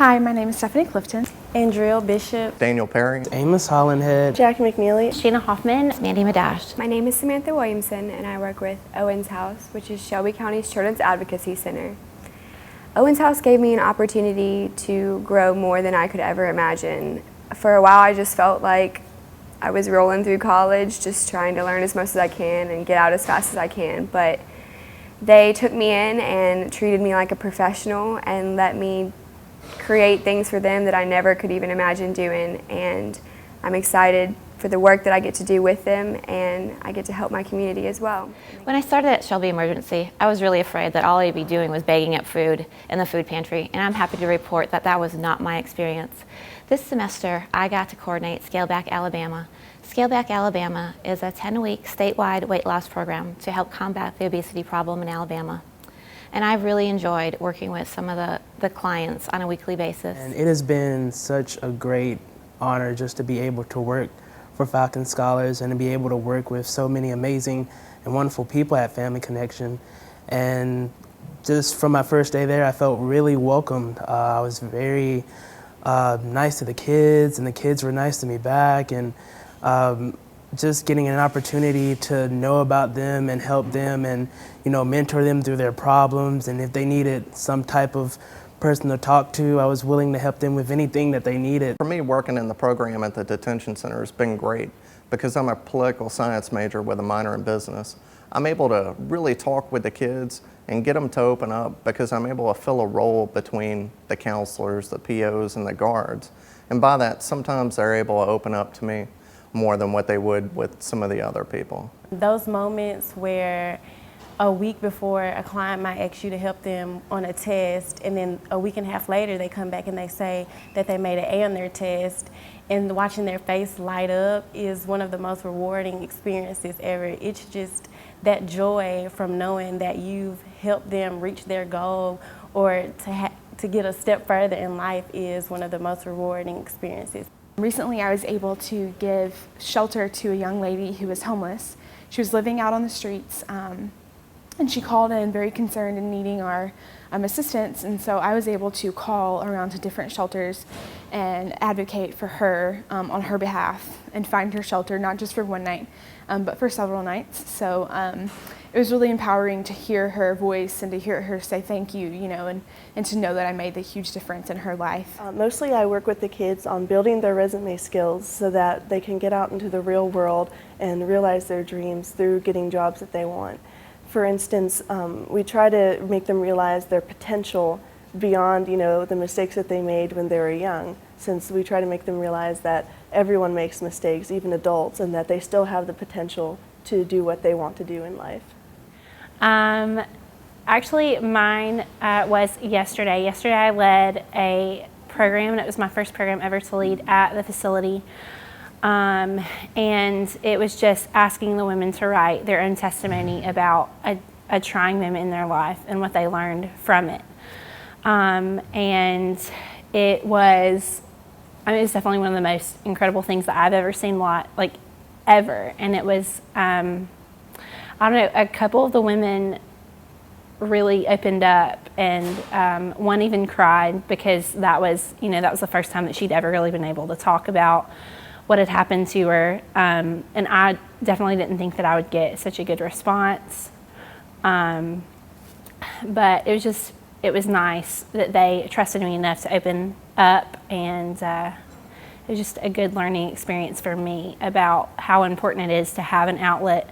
Hi, my name is Stephanie Clifton. Andrea Bishop. Daniel Perry. Amos Hollandhead. Jackie McNeely. Sheena Hoffman. Mandy Madash. My name is Samantha Williamson, and I work with Owens House, which is Shelby County's Children's Advocacy Center. Owens House gave me an opportunity to grow more than I could ever imagine. For a while, I just felt like I was rolling through college, just trying to learn as much as I can and get out as fast as I can. But they took me in and treated me like a professional and let me create things for them that I never could even imagine doing, and I'm excited for the work that I get to do with them, and I get to help my community as well. When I started at Shelby Emergency, I was really afraid that all I'd be doing was bagging up food in the food pantry, and I'm happy to report that that was not my experience. This semester, I got to coordinate Scale Back Alabama. Scale Back Alabama is a 10-week statewide weight loss program to help combat the obesity problem in Alabama. And I've really enjoyed working with some of the clients on a weekly basis. And it has been such a great honor just to be able to work for Falcon Scholars and to be able to work with so many amazing and wonderful people at Family Connection. And just from my first day there, I felt really welcomed. I was very nice to the kids, and the kids were nice to me back. And just getting an opportunity to know about them and help them and, mentor them through their problems. And if they needed some type of person to talk to, I was willing to help them with anything that they needed. For me, working in the program at the detention center has been great because I'm a political science major with a minor in business. I'm able to really talk with the kids and get them to open up because I'm able to fill a role between the counselors, the POs, and the guards. And by that, sometimes they're able to open up to me more than what they would with some of the other people. Those moments where a week before a client might ask you to help them on a test, and then a week and a half later they come back and they say that they made an A on their test, and watching their face light up is one of the most rewarding experiences ever. It's just that joy from knowing that you've helped them reach their goal or to get a step further in life is one of the most rewarding experiences. Recently, I was able to give shelter to a young lady who was homeless. She was living out on the streets, and she called in very concerned and needing our assistance, and so I was able to call around to different shelters and advocate for her on her behalf and find her shelter, not just for one night, but for several nights. So it was really empowering to hear her voice and to hear her say thank you, and to know that I made the huge difference in her life. Mostly I work with the kids on building their resume skills so that they can get out into the real world and realize their dreams through getting jobs that they want. For instance, we try to make them realize their potential beyond, the mistakes that they made when they were young, since we try to make them realize that everyone makes mistakes, even adults, and that they still have the potential to do what they want to do in life. Actually, mine was yesterday. Yesterday I led a program, and it was my first program ever to lead at the facility. And it was just asking the women to write their own testimony about a trying moment in their life and what they learned from it. And it was definitely one of the most incredible things that I've ever seen, ever. And it was, a couple of the women really opened up, and one even cried because that was the first time that she'd ever really been able to talk about what had happened to her, and I definitely didn't think that I would get such a good response, but it was nice that they trusted me enough to open up, and it was just a good learning experience for me about how important it is to have an outlet